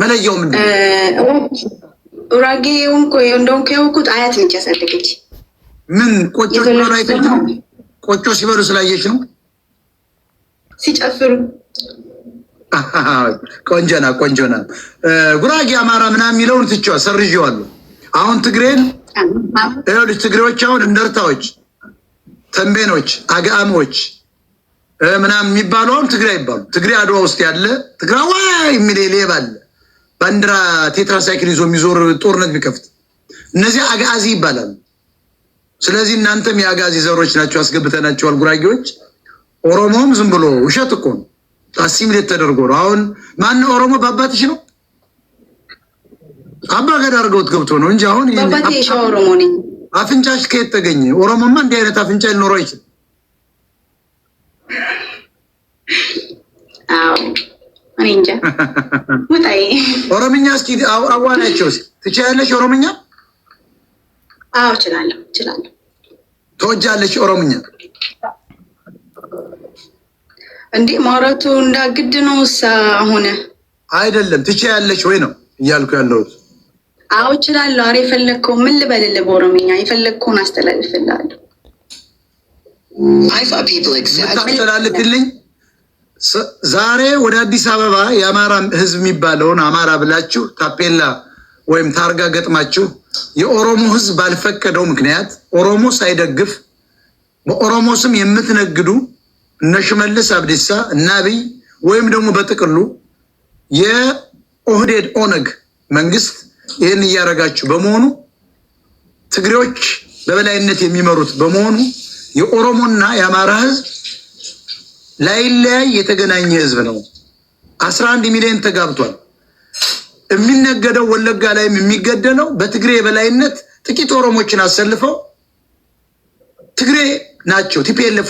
መለየው ምንድነው? ኡራጌውን ቆይ እንደውም ከውኩት አያት ነች ያሳደገች። ምን ቆጮ ሲበሉ አይተሽ ነው? ቆጮ ሲበሉ ስላየሽ ነው? ሲጨፍሩ ቆንጆና ጉራጌ አማራ ምናምን የሚለውን ትቼው ሰርዤዋለሁ። አሁን ትግሬን ይኸውልሽ፣ ትግሬዎች አሁን እንደርታዎች፣ ተንቤኖች፣ አጋአሞች ምናምን የሚባሉ አሁን ትግሬ አይባሉ። ትግሬ አድዋ ውስጥ ያለ ትግራዋይ የሚል ሌባ አለ፣ ባንዲራ ቴትራሳይክል ይዞ የሚዞር ጦርነት ቢከፍት፣ እነዚህ አጋዚ ይባላሉ። ስለዚህ እናንተም የአጋዚ ዘሮች ናቸው፣ አስገብተናቸዋል ጉራጌዎች። ኦሮሞም ዝም ብሎ ውሸት እኮ ነው፣ አሲሚሌት ተደርጎ ነው። አሁን ማነው ኦሮሞ? በአባትሽ ነው አባ ገዳ አድርገውት ገብቶ ነው እንጂ አሁን በአባቴ ሻው ኦሮሞ ነኝ። አፍንጫሽ ከየት ተገኘ? ኦሮሞማ እንዲህ አይነት አፍንጫ ሊኖረው አይችልም። አዎ እኔ እንጃ። ወጣይ ኦሮምኛ እስኪ አዋናቸው ትችያለሽ? ኦሮምኛ? አዎ እችላለሁ። ትወጃለሽ ኦሮምኛ? እንዴ ማውራቱ እንዳግድ ነው አሁን አይደለም። ትችያለሽ ወይ ነው እያልኩ ያለሁት። አዎ እችላለሁ። አሬ የፈለግከው ምን ልበልልህ? በኦሮምኛ የፈለግከውን አስተላልፍልሃለሁ። ታስተላልፍልኝ። ዛሬ ወደ አዲስ አበባ የአማራ ህዝብ የሚባለውን አማራ ብላችሁ ታፔላ ወይም ታርጋ ገጥማችሁ የኦሮሞ ህዝብ ባልፈቀደው ምክንያት ኦሮሞ ሳይደግፍ በኦሮሞ ስም የምትነግዱ እነ ሽመልስ አብዲሳ እና አብይ ወይም ደግሞ በጥቅሉ የኦህዴድ ኦነግ መንግስት ይህን እያደረጋችሁ በመሆኑ ትግሬዎች በበላይነት የሚመሩት በመሆኑ የኦሮሞና የአማራ ህዝብ ላይለያይ የተገናኘ ህዝብ ነው። 11 ሚሊዮን ተጋብቷል። የሚነገደው ወለጋ ላይም የሚገደለው በትግሬ የበላይነት ጥቂት ኦሮሞችን አሰልፈው ትግሬ ናቸው ቲፒኤልኤፍ